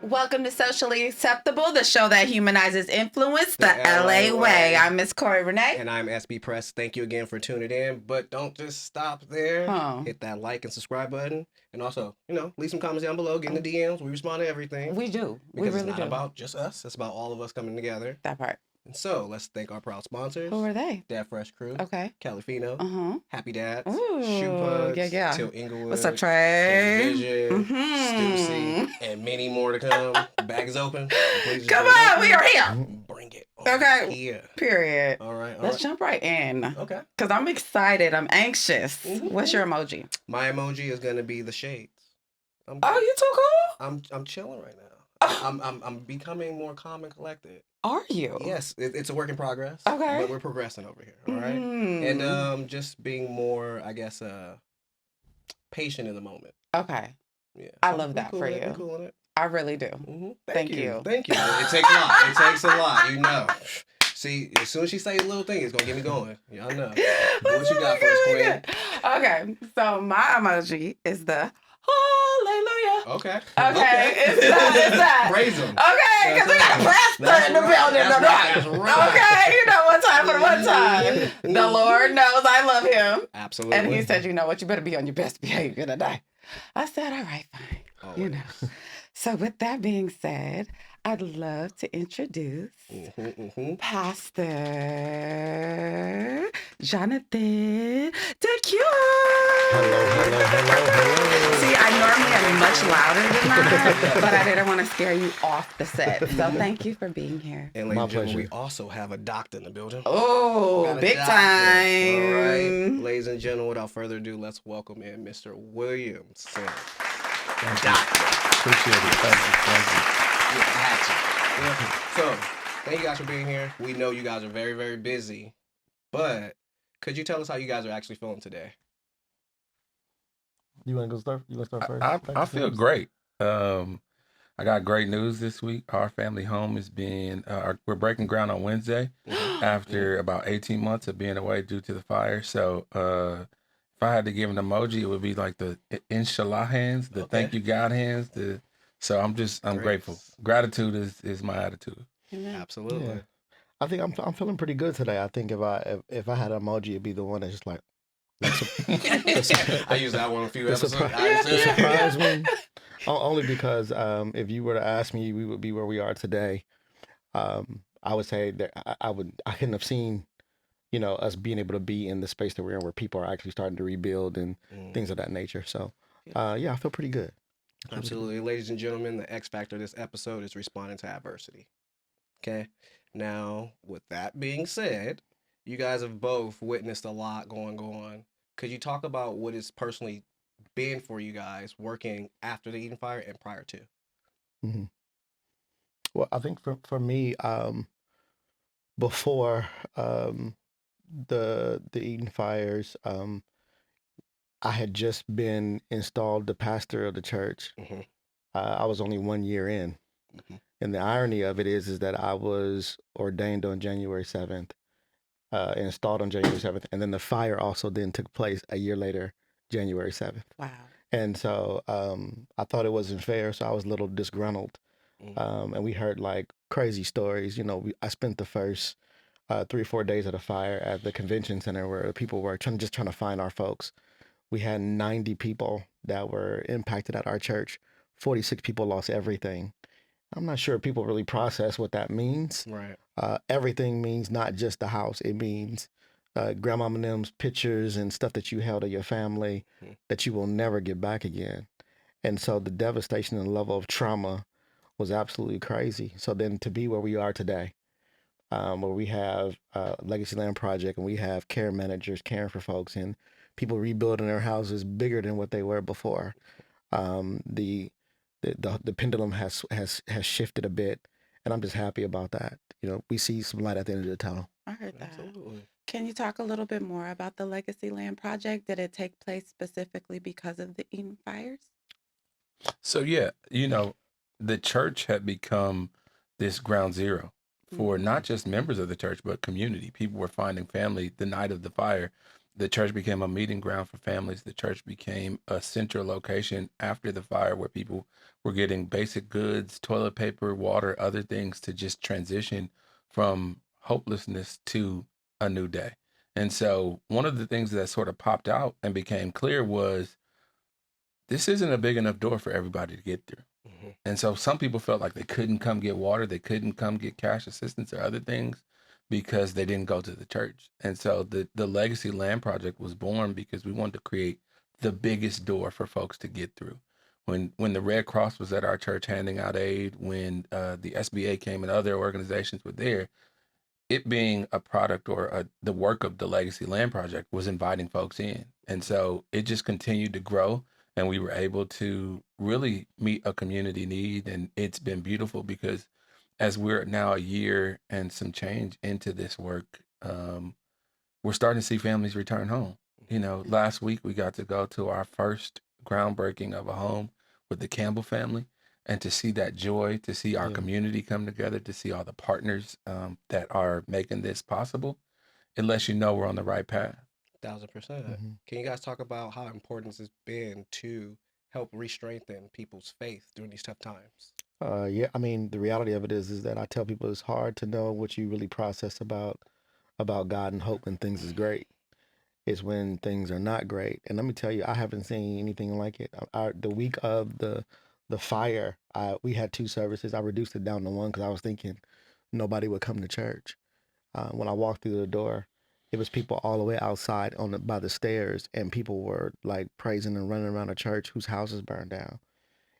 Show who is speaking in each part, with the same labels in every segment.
Speaker 1: Welcome to Socially Acceptable, the show that humanizes influence the LA way. I'm Miss Corrie Renee.
Speaker 2: And I'm SB Press. Thank you again for tuning in. But don't just stop there. Hit that like and subscribe button. And also, leave some comments down below. Get in the DMs. We respond to everything.
Speaker 1: We do.
Speaker 2: Because it's not about just us. It's about all of us coming together.
Speaker 1: That part.
Speaker 2: And so, let's thank our proud sponsors.
Speaker 1: Who are they?
Speaker 2: Dad Fresh Crew.
Speaker 1: Okay.
Speaker 2: Califino. Happy Dads.
Speaker 1: Ooh,
Speaker 2: Shoe Pugs.
Speaker 1: Yeah.
Speaker 2: Till Inglewood.
Speaker 1: What's up, Trey?
Speaker 2: Vision. Stussy. And many more to come. Bag is open.
Speaker 1: Come on, we are here.
Speaker 2: Bring it.
Speaker 1: Okay.
Speaker 2: Here.
Speaker 1: Period.
Speaker 2: All right.
Speaker 1: Let's jump right in.
Speaker 2: Okay.
Speaker 1: Because I'm excited. I'm anxious. What's your emoji?
Speaker 2: My emoji is gonna be the shades.
Speaker 1: Oh, you too cool?
Speaker 2: I'm chilling right now.
Speaker 1: Oh.
Speaker 2: I'm becoming more calm and collected.
Speaker 1: Are you?
Speaker 2: Yes, it's a work in progress.
Speaker 1: Okay.
Speaker 2: But we're progressing over here. All right. And just being more, I guess, patient in the moment.
Speaker 1: Okay.
Speaker 2: Yeah.
Speaker 1: I love that for you.
Speaker 2: Cool in it.
Speaker 1: I really do. Thank you.
Speaker 2: Thank you. It takes a lot. It takes a lot. See, as soon as she says a little thing, it's gonna get me going. Y'all know. What you got first, Queen?
Speaker 1: Okay. So my emoji is the hallelujah.
Speaker 2: Okay.
Speaker 1: It's that.
Speaker 2: Praise him.
Speaker 1: Okay, because we got a pastor in the building.
Speaker 2: That's right.
Speaker 1: Okay, one time for the one time. The Lord knows I love him.
Speaker 2: Absolutely.
Speaker 1: And he said, you know what, you better be on your best behavior today. I said, all right, fine.
Speaker 2: Always.
Speaker 1: So with that being said, I'd love to introduce Pastor Jonathan Decuir.
Speaker 3: Hello.
Speaker 1: See, I normally am much louder than that, but I didn't want to scare you off the set. So thank you for being here.
Speaker 2: And ladies and gentlemen, we also have a doctor in the building.
Speaker 1: Oh, big time.
Speaker 2: All right. Ladies and gentlemen, without further ado, let's welcome in Mr. Williamson.
Speaker 3: Appreciate it. Thank you.
Speaker 2: So, thank you guys for being here. We know you guys are very, very busy, but could you tell us how you guys are actually feeling today?
Speaker 3: You want to go start? You want to start first?
Speaker 4: I feel great. I got great news this week. Our family home is being, we're breaking ground on Wednesday after about 18 months of being away due to the fire. So, if I had to give an emoji, it would be like the inshallah hands, the thank you God hands. So I'm grateful. Gratitude is my attitude.
Speaker 2: Absolutely.
Speaker 3: Yeah. I think I'm feeling pretty good today. I think if I had an emoji, it'd be the one that's just like.
Speaker 2: I used that one a few episodes.
Speaker 3: The surprise one. Only because if you were to ask me, we would be where we are today. I would say that I couldn't have seen, us being able to be in the space that we're in, where people are actually starting to rebuild and things of that nature. So, I feel pretty good.
Speaker 2: Absolutely. Ladies and gentlemen, the X factor of this episode is responding to adversity. Okay. Now, with that being said, you guys have both witnessed a lot going on. Could you talk about what it's personally been for you guys working after the Eaton Fire and prior to?
Speaker 3: Mm-hmm. Well, I think for me, before the Eaton Fires, I had just been installed the pastor of the church. I was only 1 year in. And the irony of it is that I was ordained on January 7th, installed on January 7th. And then the fire also then took place a year later, January 7th.
Speaker 1: Wow.
Speaker 3: And so I thought it wasn't fair. So I was a little disgruntled. And we heard like crazy stories. I spent the first 3 or 4 days of the fire at the convention center where people were trying to find our folks. We had 90 people that were impacted at our church. 46 people lost everything. I'm not sure people really process what that means.
Speaker 2: Right.
Speaker 3: Everything means not just the house. It means grandmama and them's pictures and stuff that you held of your family that you will never get back again. And so the devastation and level of trauma was absolutely crazy. So then to be where we are today, where we have Legacy Land Project and we have care managers caring for folks and people rebuilding their houses bigger than what they were before. The pendulum has shifted a bit, and I'm just happy about that. We see some light at the end of the tunnel.
Speaker 1: I heard that.
Speaker 2: Absolutely.
Speaker 1: Can you talk a little bit more about the Legacy Land Project? Did it take place specifically because of the Eaton Fires?
Speaker 4: So the church had become this ground zero for not just members of the church, but community. People were finding family the night of the fire. the church became a meeting ground for families. The church became a central location after the fire where people were getting basic goods, toilet paper, water, other things to just transition from hopelessness to a new day. And so one of the things that sort of popped out and became clear was this isn't a big enough door for everybody to get through.
Speaker 2: Mhm.
Speaker 4: And so some people felt like they couldn't come get water, they couldn't come get cash assistance or other things because they didn't go to the church. And so the Legacy Land Project was born because we wanted to create the biggest door for folks to get through. When the Red Cross was at our church handing out aid, when the SBA came and other organizations were there, it being a product or the work of the Legacy Land Project was inviting folks in. And so it just continued to grow and we were able to really meet a community need. And it's been beautiful because as we're now a year and some change into this work, we're starting to see families return home. You know, last week we got to go to our first groundbreaking of a home with the Campbell family, and to see that joy, to see our
Speaker 3: Yeah.
Speaker 4: community come together, to see all the partners that are making this possible, it lets you know we're on the right path.
Speaker 2: 1000%.
Speaker 3: Mhm.
Speaker 2: Can you guys talk about how important it's been to help re-strengthen people's faith during these tough times?
Speaker 3: Yeah, I mean, the reality of it is that I tell people it's hard to know what you really process about God and hope when things is great. It's when things are not great. And let me tell you, I haven't seen anything like it. The week of the fire, we had two services. I reduced it down to one because I was thinking nobody would come to church. When I walked through the door, it was people all the way outside by the stairs, and people were like praising and running around a church whose houses burned down.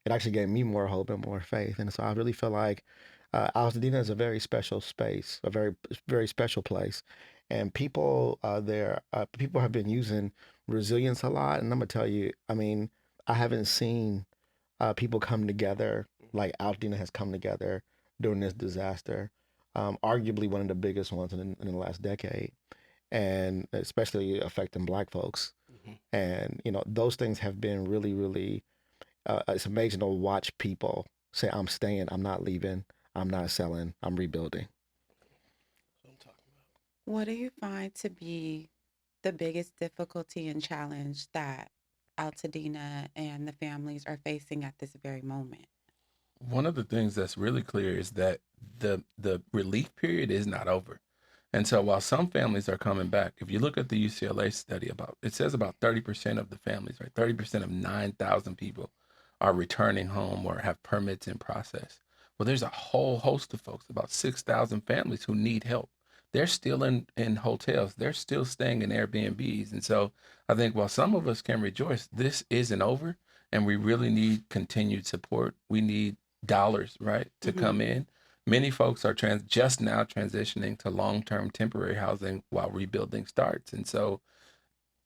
Speaker 3: It actually gave me more hope and more faith. And so I really feel like Altadena is a very special space, a very, very special place. And people people have been using resilience a lot. And I'm going to tell you, I mean, I haven't seen people come together like Altadena has come together during this disaster. Arguably one of the biggest ones in the last decade, and especially affecting Black folks.
Speaker 2: Mhm.
Speaker 3: And, you know, those things have been really, really it's amazing to watch people say, I'm staying, I'm not leaving, I'm not selling, I'm rebuilding.
Speaker 2: That's what I'm talking about.
Speaker 1: What do you find to be the biggest difficulty and challenge that Altadena and the families are facing at this very moment?
Speaker 4: One of the things that's really clear is that the relief period is not over. And so while some families are coming back, if you look at the UCLA study, it says about 30% of the families, right? 30% of 9,000 people are returning home or have permits in process. Well, there's a whole host of folks, about 6,000 families who need help. They're still in hotels. They're still staying in Airbnbs. And so I think while some of us can rejoice, this isn't over and we really need continued support. We need dollars, right, to come in. Many folks are just now transitioning to long-term temporary housing while rebuilding starts. And so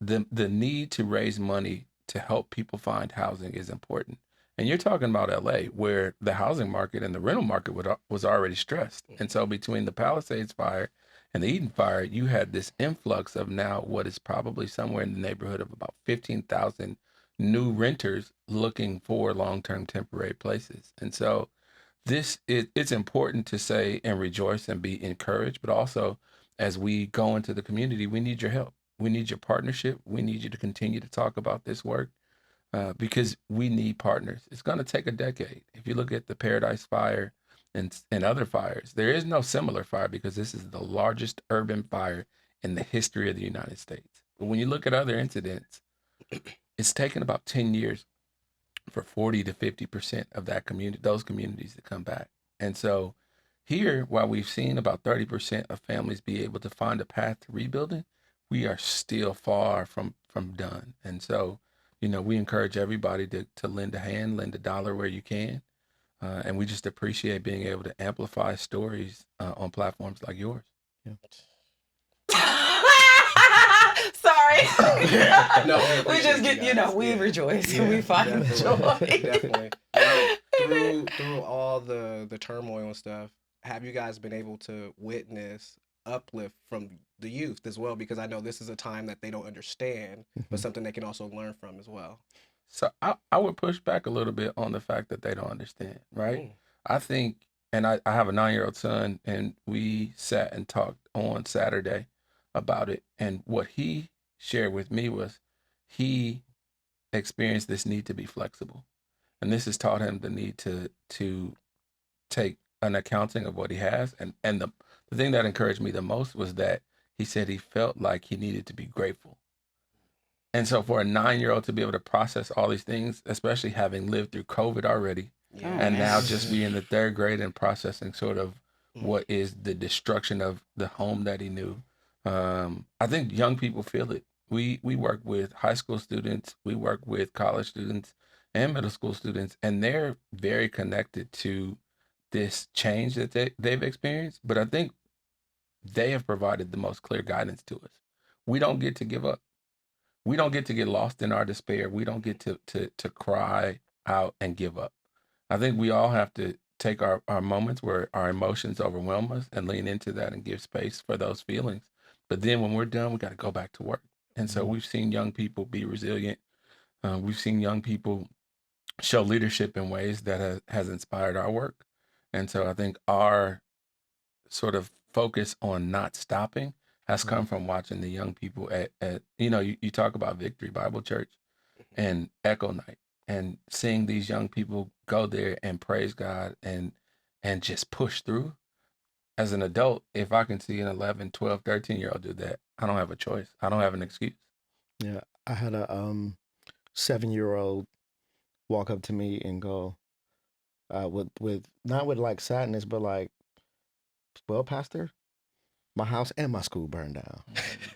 Speaker 4: the need to raise money to help people find housing is important. And you're talking about LA, where the housing market and the rental market was already stressed. And so between the Palisades fire and the Eaton fire, you had this influx of now what is probably somewhere in the neighborhood of about 15,000 new renters looking for long-term temporary places. And so it's important to say and rejoice and be encouraged, but also as we go into the community, we need your help. We need your partnership. We need you to continue to talk about this work because we need partners. It's going to take a decade. If you look at the Paradise Fire and other fires, there is no similar fire because this is the largest urban fire in the history of the United States. But when you look at other incidents, it's taken about 10 years for 40 to 50% of those communities to come back. And so here, while we've seen about 30% of families be able to find a path to rebuilding, we are still far from done. And so, you know, we encourage everybody to lend a hand, lend a dollar where you can. And we just appreciate being able to amplify stories on platforms like yours.
Speaker 3: Yeah.
Speaker 1: Sorry.
Speaker 2: No,
Speaker 1: we just get, we rejoice. We find joy.
Speaker 2: Definitely. Now, through all the turmoil and stuff, have you guys been able to witness uplift from the youth as well? Because I know this is a time that they don't understand, but something they can also learn from as well.
Speaker 4: So I would push back a little bit on the fact that they don't understand, right? I think, and I have a 9-year-old son, and we sat and talked on Saturday about it. And what he shared with me was he experienced this need to be flexible. And this has taught him the need to take an accounting of what he has. And the thing that encouraged me the most was that he said he felt like he needed to be grateful. And so for a 9-year-old to be able to process all these things, especially having lived through COVID already, and now just be in the third grade and processing sort of what is the destruction of the home that he knew. I think young people feel it. We work with high school students, we work with college students and middle school students, and they're very connected to this change that they've experienced. But I think they have provided the most clear guidance to us. We don't get to give up. We don't get to get lost in our despair. We don't get to cry out and give up. I think we all have to take our moments where our emotions overwhelm us and lean into that and give space for those feelings. But then when we're done, we got to go back to work. And so we've seen young people be resilient. We've seen young people show leadership in ways that has inspired our work. And so I think our sort of focus on not stopping has come from watching the young people at you talk about Victory Bible Church and Echo Night and seeing these young people go there and praise God and just push through. As an adult, if I can see an 11, 12, 13-year-old do that, I don't have a choice. I don't have an excuse.
Speaker 3: Yeah, I had a 7-year-old walk up to me and go with not with like sadness, but like, well, Pastor, my house and my school burned down,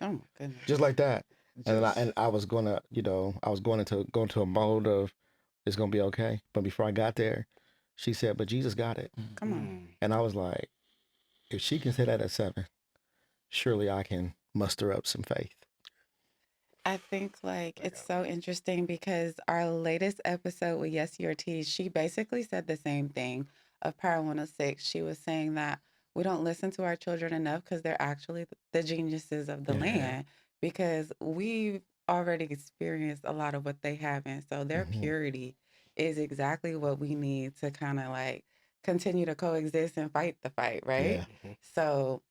Speaker 1: Oh my goodness.
Speaker 3: just like that. And then
Speaker 2: Just-
Speaker 3: I was gonna, I was going into a mode of it's gonna be okay. But before I got there, she said, "But Jesus got it,"
Speaker 1: Come on.
Speaker 3: and I was like, if she can say that at 7, surely I can muster up some faith.
Speaker 1: I think like it's so interesting because our latest episode with Yes Your Tea, she basically said the same thing of Power 106. She was saying that we don't listen to our children enough because they're actually the geniuses of the
Speaker 3: Yeah.
Speaker 1: land because we've already experienced a lot of what they haven't. So their
Speaker 3: Mhm.
Speaker 1: purity is exactly what we need to kind of like continue to coexist and fight the fight, right?
Speaker 3: Yeah.
Speaker 1: So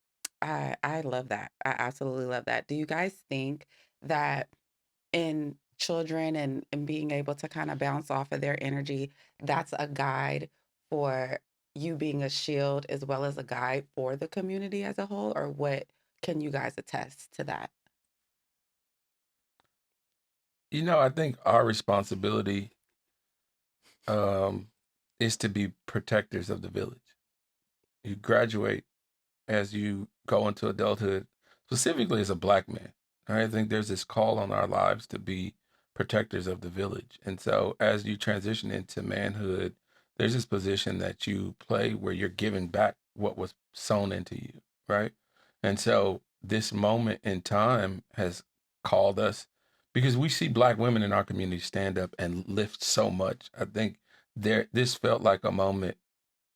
Speaker 1: I love that. I absolutely love that. Do you guys think that in children and being able to kind of bounce off of their energy, that's a guide for you being a shield as well as a guide for the community as a whole? Or what can you guys attest to that?
Speaker 4: I think our responsibility is to be protectors of the village. You graduate as you go into adulthood, specifically as a Black man. I think there's this call on our lives to be protectors of the village. And so as you transition into manhood, there's this position that you play where you're giving back what was sown into you, right? And so this moment in time has called us because we see Black women in our community stand up and lift so much. I think this felt like a moment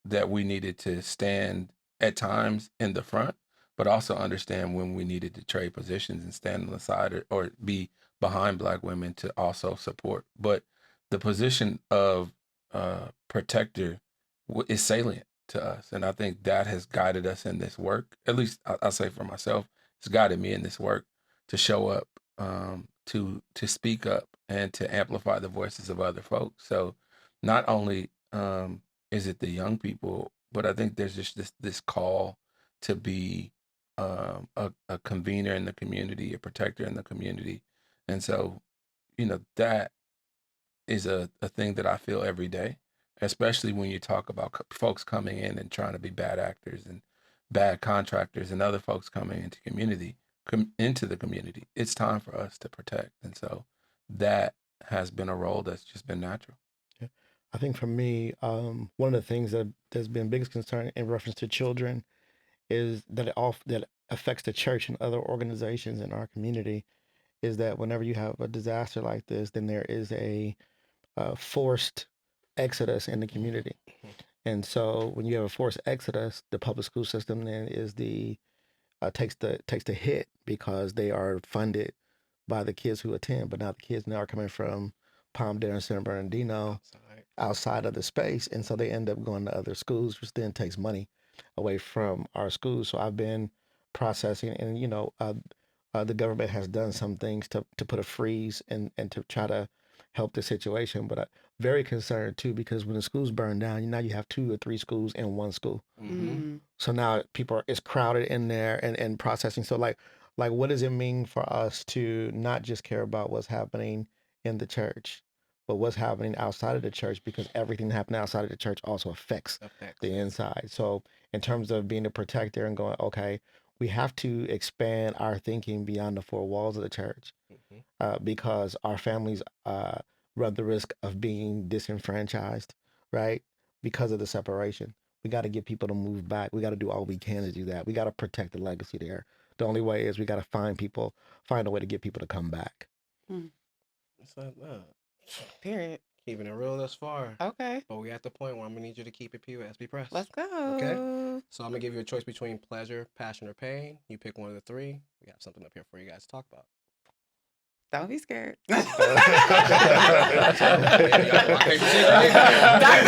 Speaker 4: that we needed to stand at times in the front, but also understand when we needed to trade positions and stand on the side or be behind Black women to also support. But the position of protector is salient to us. And I think that has guided us in this work. At least I'll say for myself, it's guided me in this work to show up, to speak up and to amplify the voices of other folks. So not only is it the young people, but I think there's just this call to be a convener in the community, a protector in the community. And so, that is a thing that I feel every day, especially when you talk about folks coming in and trying to be bad actors and bad contractors and other folks coming into the community. It's time for us to protect. And so that has been a role that's just been natural.
Speaker 3: Yeah. I think for me, one of the things that's been biggest concern in reference to children is that affects the church and other organizations in our community is that whenever you have a disaster like this, then there is a forced exodus in the community. And so when you have a forced exodus, the public school system then is takes the hit because they are funded by the kids who attend, but now the kids now are coming from Palmdale and San Bernardino outside of the space, and so they end up going to other schools, which then takes money away from our schools. So I've been processing, and The government has done some things to put a freeze and to try to help the situation. But I'm very concerned too, because when the schools burn down, now you have 2 or 3 schools in one school.
Speaker 1: Mm.
Speaker 3: So now it's crowded in there and processing. So like what does it mean for us to not just care about what's happening in the church, but what's happening outside of the church, because everything happening outside of the church also affects the inside. So in terms of being a protector and going, okay, we have to expand our thinking beyond the 4 walls of the church, because our families run the risk of being disenfranchised, right? Because of the separation. We got to get people to move back. We got to do all we can to do that. We got to protect the legacy there. The only way is we got to find a way to get people to come back.
Speaker 2: It's like that.
Speaker 1: Period.
Speaker 2: Keeping it real thus far.
Speaker 1: Okay.
Speaker 2: But we at the point where I'm gonna need you to keep it POSB press.
Speaker 1: Let's go.
Speaker 2: Okay. So I'm gonna give you a choice between pleasure, passion, or pain. You pick one of the 3. We have something up here for you guys to talk about.
Speaker 1: Don't be scared.
Speaker 2: Rock,
Speaker 1: Doctor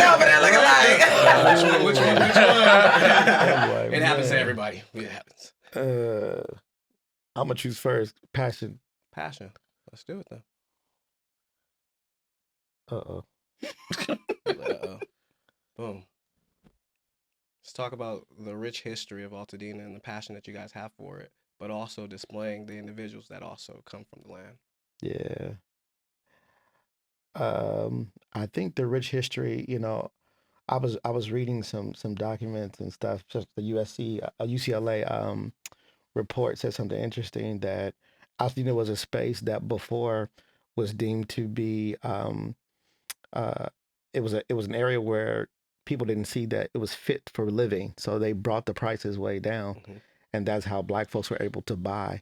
Speaker 1: over there looking like.
Speaker 2: Which one?
Speaker 3: Like,
Speaker 2: It happens to
Speaker 3: man.
Speaker 2: everybody. It happens.
Speaker 3: I'm gonna choose first. Passion.
Speaker 2: Passion. Let's do it then.
Speaker 3: Uh-oh.
Speaker 2: Uh-oh. Boom. Let's talk about the rich history of Altadena and the passion that you guys have for it, but also displaying the individuals that also come from the land.
Speaker 3: Yeah. I think the rich history, I was reading some documents and stuff. Just the UCLA report said something interesting, that Altadena was a space that before was deemed to be it was an area where people didn't see that it was fit for living, so they brought the prices way down, and that's how Black folks were able to buy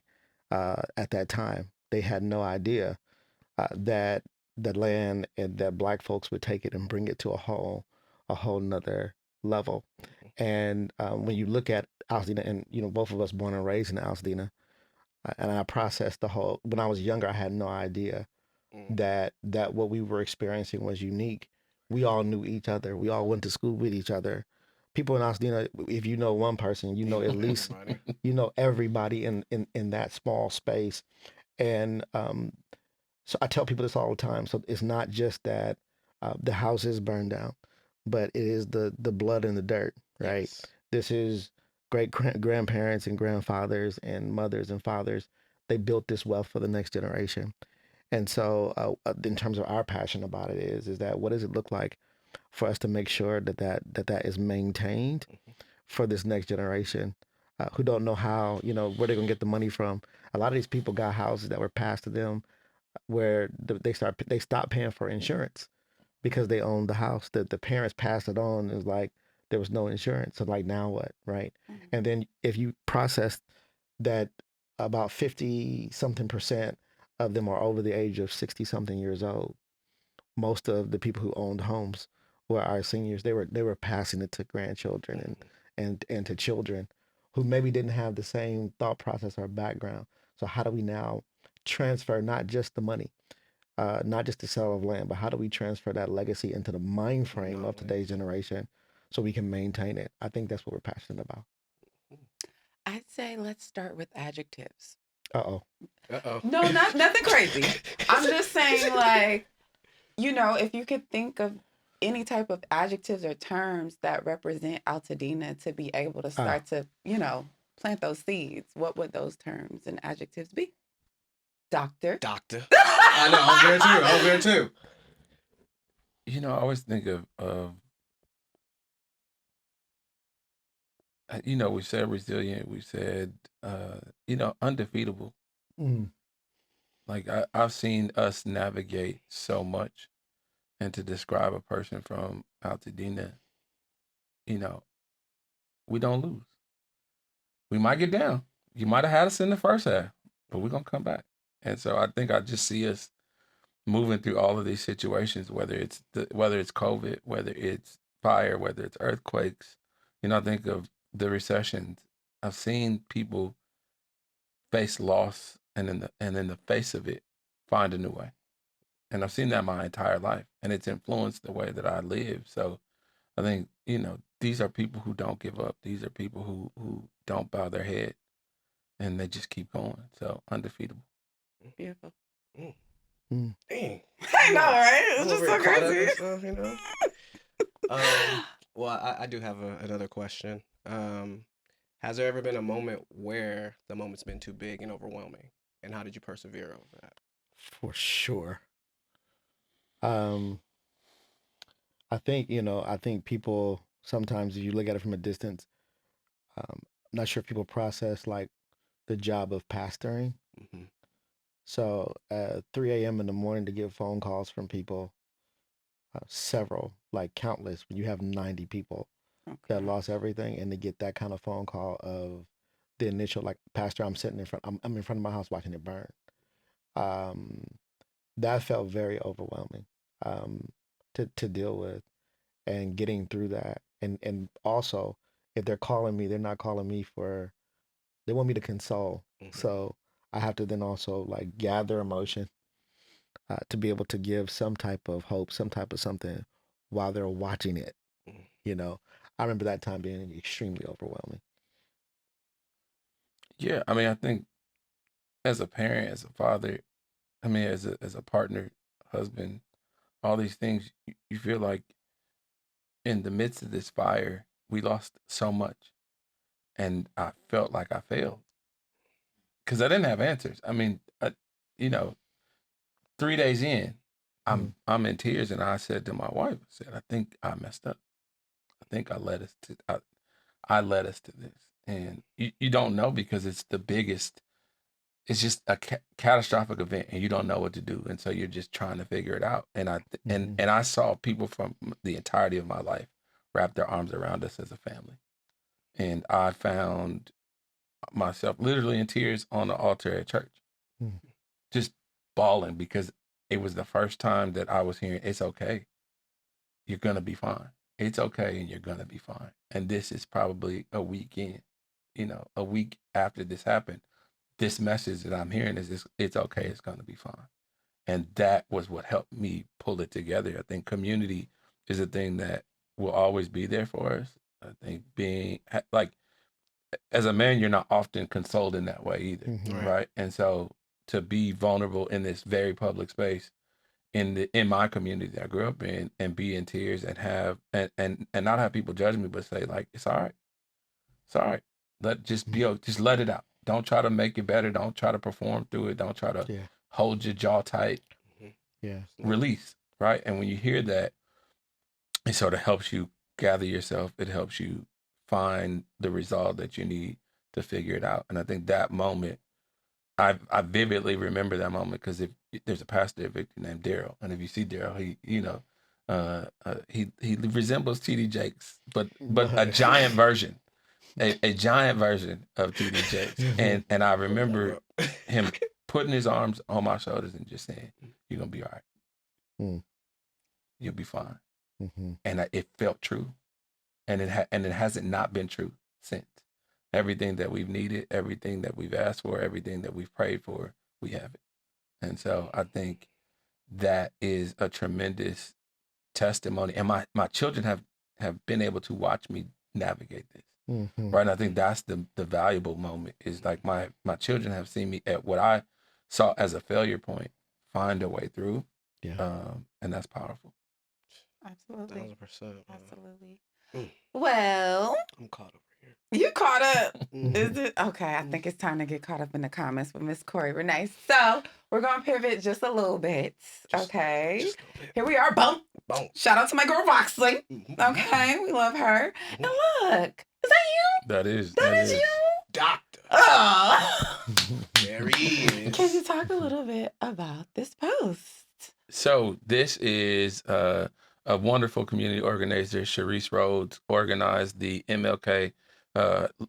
Speaker 3: at that time. They had no idea that the land and that Black folks would take it and bring it to a whole nother level. And when you look at Altadena, and both of us born and raised in Altadena, and I processed the whole. When I was younger, I had no idea that what we were experiencing was unique. We all knew each other. We all went to school with each other. People in Altadena, if you know one person, you know at least everybody in that small space. And so I tell people this all the time. So it's not just that the house is burned down, but it is the blood and the dirt, right?
Speaker 2: Yes.
Speaker 3: This is great grandparents and grandfathers and mothers and fathers. They built this wealth for the next generation. And so, in terms of our passion about it is that what does it look like for us to make sure that is maintained for this next generation, who don't know how, where they're gonna get the money from. A lot of these people got houses that were passed to them where they stopped paying for insurance because they owned the house. The parents passed it on. It was like there was no insurance. So like, now what, right? And then if you process that, about 50 something percent of them are over the age of 60 something years old. Most of the people who owned homes were our seniors. They were passing it to grandchildren and to children who maybe didn't have the same thought process or background. So how do we now transfer not just the money, not just the sale of land, but how do we transfer that legacy into the mind frame of today's generation so we can maintain it? I think that's what we're passionate about.
Speaker 1: I'd say let's start with adjectives.
Speaker 3: Uh-oh.
Speaker 1: No, nothing crazy. I'm just saying, like, if you could think of any type of adjectives or terms that represent Altadena to be able to start to, plant those seeds, what would those terms and adjectives be? Doctor.
Speaker 2: I know, I was there too.
Speaker 4: I always think of we said resilient, we said, undefeatable. Like I've seen us navigate so much, and to describe a person from Altadena, we don't lose. We might get down. You might have had us in the first half, but we're going to come back. And so I think I just see us moving through all of these situations, whether it's COVID, whether it's fire, whether it's earthquakes. I think of the recessions. I've seen people face loss and in the face of it, find a new way. And I've seen that my entire life, and it's influenced the way that I live. So I think, these are people who don't give up. These are people who don't bow their head. and they just keep going. So undefeatable.
Speaker 1: Beautiful.
Speaker 3: Mm.
Speaker 2: Dang.
Speaker 1: I know, right?
Speaker 2: I'm
Speaker 1: It's just
Speaker 2: over
Speaker 1: so
Speaker 2: here caught up
Speaker 1: crazy.
Speaker 2: and stuff, you know. Well, I do have another question. Has there ever been a moment where the moment's been too big and overwhelming, and how did you persevere over that?
Speaker 3: For sure. Um, I think, I think people sometimes, if you look at it from a distance, I'm not sure if people process like the job of pastoring.
Speaker 2: Mm-hmm.
Speaker 3: So at 3 a.m. in the morning to get phone calls from people, several, like countless, when you have 90 people that
Speaker 1: Okay.
Speaker 3: lost everything, and to get that kind of phone call of the initial, like, Pastor, I'm in front of my house watching it burn. Um, that felt very overwhelming um, to deal with, and getting through that. And also, if they're calling me, they're not calling me for, they want me to console.
Speaker 2: Mm-hmm.
Speaker 3: So I have to then also like gather emotion to be able to give some type of hope, some type of something while they're watching it.
Speaker 2: Mm-hmm.
Speaker 3: You know, I remember that time being extremely overwhelming.
Speaker 4: Yeah, I mean, I think as a parent, as a father, I mean, as a partner, husband, all these things, you feel like in the midst of this fire, we lost so much, and I felt like I failed because I didn't have answers. I mean, you know, 3 days in, I'm in tears, and I said to my wife, I said, I think I messed up. I think I led us to this, and you don't know because it's the biggest. It's just a catastrophic event, and you don't know what to do, and so you're just trying to figure it out. And I saw people from the entirety of my life wrap their arms around us as a family, and I found myself literally in tears on the altar at church,
Speaker 3: Mm-hmm.
Speaker 4: just bawling because it was the first time that I was hearing it's okay, you're gonna be fine. It's okay, and you're gonna be fine. And this is probably a weekend, a week after this happened. This message that I'm hearing is it's okay, it's gonna be fine. And that was what helped me pull it together. I think community is a thing that will always be there for us. I think being like, as a man, you're not often consoled in that way either,
Speaker 3: Mm-hmm.
Speaker 2: Right.
Speaker 4: right? And so to be vulnerable in this very public space in my community that I grew up in, and be in tears and have and not have people judge me, but say like, it's all right, it's all right. Just let it out. Don't try to make it better. Don't try to perform through it. Don't try to
Speaker 3: Yeah.
Speaker 4: hold your jaw tight.
Speaker 2: Mm-hmm.
Speaker 3: Yeah.
Speaker 4: Release, right? And when you hear that, it sort of helps you gather yourself. It helps you find the resolve that you need to figure it out. And I think that moment, I vividly remember that moment because if there's a pastor at Victory named Daryl, and if you see Daryl, he resembles TD Jakes, but a giant version, a giant version of TD Jakes. And I remember him putting his arms on my shoulders and just saying, "You're gonna be all right.
Speaker 3: Mm.
Speaker 4: You'll be fine."
Speaker 3: Mm-hmm.
Speaker 4: And it felt true, and it hasn't not been true since. Everything that we've needed, everything that we've asked for, everything that we've prayed for, we have it. And so I think that is a tremendous testimony. And my children have been able to watch me navigate this.
Speaker 3: Mm-hmm.
Speaker 4: Right. And I think that's the valuable moment, is like my children have seen me at what I saw as a failure point, find a way through.
Speaker 3: Yeah.
Speaker 4: And that's powerful.
Speaker 1: Absolutely.
Speaker 2: 1,000%.
Speaker 1: Absolutely.
Speaker 2: Mm.
Speaker 1: Well,
Speaker 2: I'm caught over here.
Speaker 1: you caught up.
Speaker 2: Mhm.
Speaker 1: Is it? Okay, I think it's time to get caught up in the comments with Miss Corrie Renee. So we're going to pivot just a little bit. Okay.
Speaker 2: Just a little bit.
Speaker 1: Here we are. Boom.
Speaker 2: Boom.
Speaker 1: Shout out to my girl Roxley.
Speaker 2: Mhm.
Speaker 1: Okay, we love her.
Speaker 2: Mhm.
Speaker 1: And look, is that you?
Speaker 4: That is
Speaker 1: That is you?
Speaker 2: Doctor.
Speaker 1: Oh.
Speaker 2: There he is.
Speaker 1: Can you talk a little bit about this post?
Speaker 4: So this is a wonderful community organizer. Sharice Rhodes organized the MLK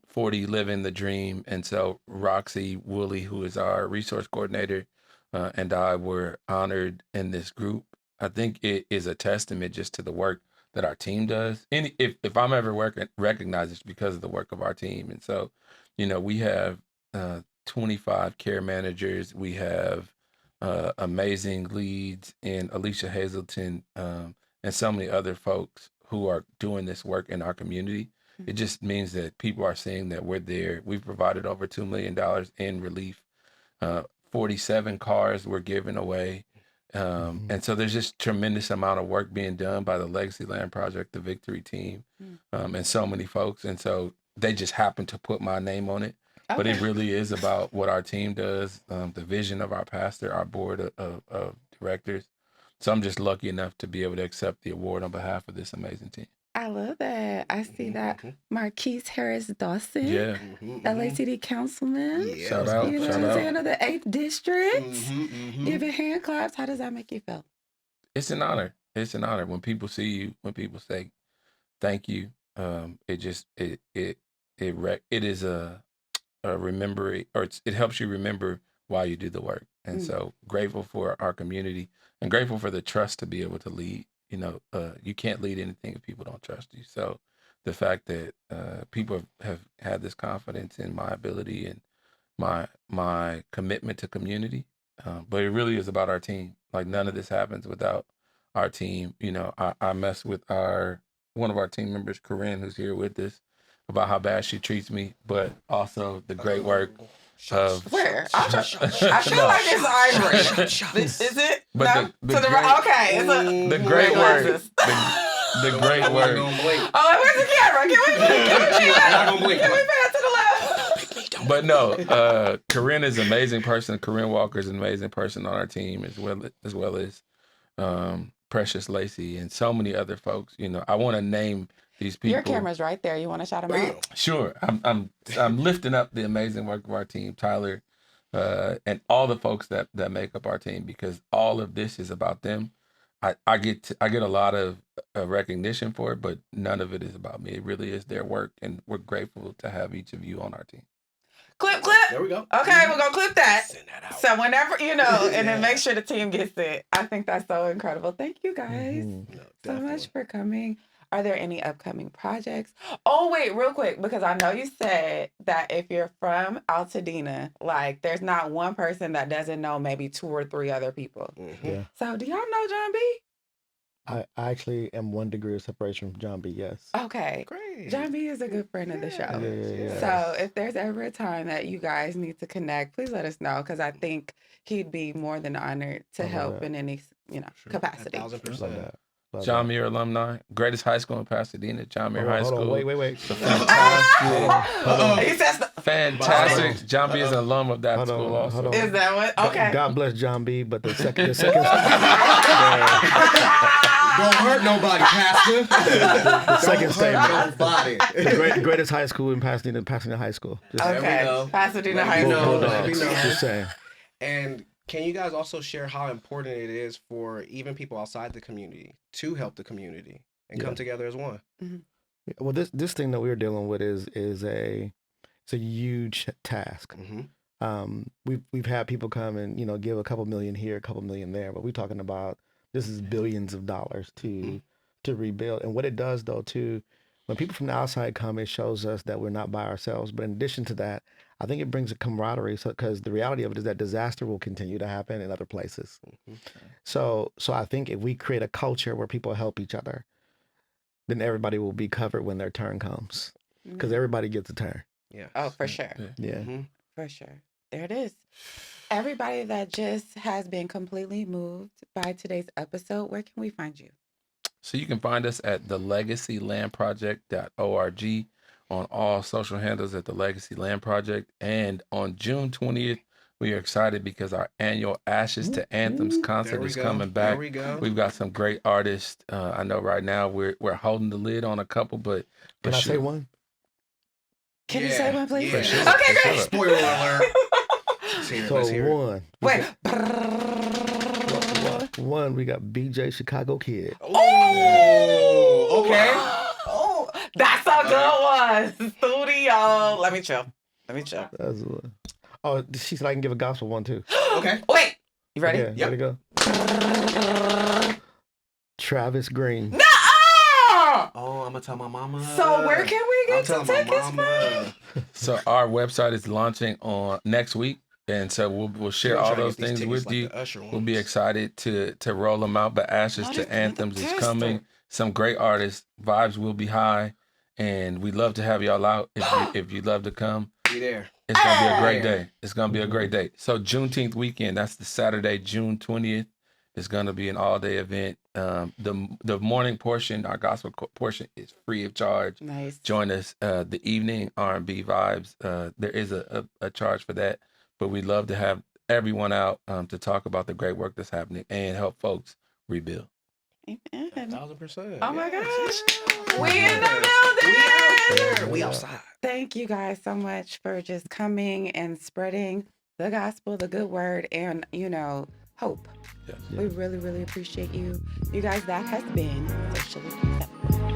Speaker 4: 40 Living the Dream. And so Roxy Woolley, who is our resource coordinator, and I were honored in this group. I think it is a testament just to the work that our team does. And if I'm ever recognized, it's because of the work of our team. And so, we have 25 care managers. We have amazing leads in Alicia Hazelton, and so many other folks who are doing this work in our community. It just means that people are seeing that we're there. We've provided over $2 million in relief. 47 cars were given away. And so there's just tremendous amount of work being done by the Legacy Land Project, the Victory team, and so many folks. And so they just happen to put my name on it. Okay. But it really is about what our team does, the vision of our pastor, our board of directors. So I'm just lucky enough to be able to accept the award on behalf of this amazing team.
Speaker 1: I love that. I see that Marquise Harris Dawson, LACD councilman.
Speaker 2: Yeah.
Speaker 4: Shout out.
Speaker 1: Louisiana, the 8th district. Giving hand claps. How does that make you feel?
Speaker 4: It's an honor. It's an honor when people see you, when people say thank you. It is a remembering, or it helps you remember why you do the work. And so grateful for our community and grateful for the trust to be able to lead. You know, you can't lead anything if people don't trust you. So the fact that people have had this confidence in my ability and my commitment to community, but it really is about our team. Like none of this happens without our team. You know, I mess with one of our team members, Corrie, who's here with us, about how bad she treats me, but also the great work of
Speaker 1: where I feel like it's Ivory. Is it?
Speaker 4: But
Speaker 1: no?
Speaker 4: okay.
Speaker 1: It's
Speaker 4: the great work. The great work.
Speaker 1: Oh, where's the camera? Can we pass to the left?
Speaker 4: But no, Corinne is an amazing person. Corinne Walker is an amazing person on our team, as well as Precious Lacey and so many other folks. You know, I want to name these people.
Speaker 1: Your camera's right there. You want to shout them out?
Speaker 4: Sure. I'm lifting up the amazing work of our team, Tyler, and all the folks that make up our team, because all of this is about them. I get a lot of recognition for it, but none of it is about me. It really is their work, and we're grateful to have each of you on our team.
Speaker 1: Clip.
Speaker 2: There we go.
Speaker 1: Okay, we're gonna clip that.
Speaker 2: Send that out.
Speaker 1: So whenever and then make sure the team gets it. I think that's so incredible. Thank you guys so much for coming. Are there any upcoming projects? Oh, wait, real quick, because I know you said that if you're from Altadena, like there's not one person that doesn't know maybe 2 or 3 other people.
Speaker 3: Yeah.
Speaker 1: So do y'all know John B?
Speaker 3: I actually am 1 degree of separation from John B. Yes.
Speaker 1: Okay.
Speaker 2: Great.
Speaker 1: John B is a good friend of the show.
Speaker 3: Yeah.
Speaker 1: So if there's ever a time that you guys need to connect, please let us know, because I think he'd be more than honored to help in any capacity.
Speaker 2: 1,000%.
Speaker 4: John Muir alumni, greatest high school in Pasadena, John Muir High School.
Speaker 3: Wait.
Speaker 4: Fantastic. John B is an alum of that school also.
Speaker 1: Is that what? Okay.
Speaker 3: God bless John B, but the second
Speaker 2: Don't hurt nobody, Pastor.
Speaker 3: the second statement.
Speaker 2: Nobody.
Speaker 3: The greatest high school in Pasadena High School.
Speaker 1: Okay. Pasadena High School.
Speaker 3: Just saying.
Speaker 2: And can you guys also share how important it is for even people outside the community to help the community and come together as one?
Speaker 3: Well, this thing that we're dealing with is a huge task. We've had people come and give a couple million here, a couple million there, but we're talking about this is billions of dollars to rebuild. And what it does though too, when people from the outside come, it shows us that we're not by ourselves. But in addition to that, I think it brings a camaraderie. So because the reality of it is that disaster will continue to happen in other places. So I think if we create a culture where people help each other, then everybody will be covered when their turn comes, because everybody gets a turn.
Speaker 2: Yeah.
Speaker 1: Oh, for sure.
Speaker 3: Yeah.
Speaker 1: For sure. There it is. Everybody that just has been completely moved by today's episode, where can we find you?
Speaker 4: So you can find us at thelegacylandproject.org, on all social handles at the Legacy Land Project. And on June 20th, we are excited because our annual Ashes to Anthems concert is coming back.
Speaker 2: There we go.
Speaker 4: We've got some great artists. I know right now we're holding the lid on a couple, but
Speaker 3: Can I say one?
Speaker 1: Can you say one, please?
Speaker 2: Yeah.
Speaker 1: Sure. Okay, great.
Speaker 2: Spoiler alert. Let's hear it.
Speaker 3: One.
Speaker 1: Wait.
Speaker 3: One, we got BJ Chicago Kid.
Speaker 2: Oh, okay.
Speaker 1: Oh, that's a good one. Studio. Let me chill.
Speaker 3: That's one. Oh, she said I can give a gospel one too.
Speaker 2: Okay.
Speaker 1: Wait. You ready?
Speaker 3: Okay, ready to go? Travis Green.
Speaker 1: No!
Speaker 2: Oh, I'm gonna tell my mama.
Speaker 1: So where can we get
Speaker 2: I'll
Speaker 1: the
Speaker 2: tell my
Speaker 1: tickets
Speaker 2: mama.
Speaker 1: from?
Speaker 4: So our website is launching on next week. And so we'll share all those things with you. We'll be excited to roll them out. But Ashes to Anthems is coming. Some great artists. Vibes will be high. and we love to have y'all out. If you'd love to come,
Speaker 2: Be there.
Speaker 4: it's gonna be a great
Speaker 2: Hey.
Speaker 4: day. It's gonna be a great day. So Juneteenth weekend, that's the Saturday, June 20th. It's gonna be an all-day event. The morning portion, our gospel portion, is free of charge.
Speaker 1: Nice.
Speaker 4: Join us. The evening R&B vibes. There is a charge for that, but we'd love to have everyone out to talk about the great work that's happening and help folks rebuild.
Speaker 1: Amen.
Speaker 2: 1,000%.
Speaker 1: Oh my
Speaker 2: Yes.
Speaker 1: gosh. We in the
Speaker 2: We out
Speaker 1: building.
Speaker 2: here. We outside.
Speaker 1: Thank you guys so much for just coming and spreading the gospel, the good word, and, hope.
Speaker 4: Yes.
Speaker 1: We really, really appreciate you. You guys, that has been Socially Acceptable.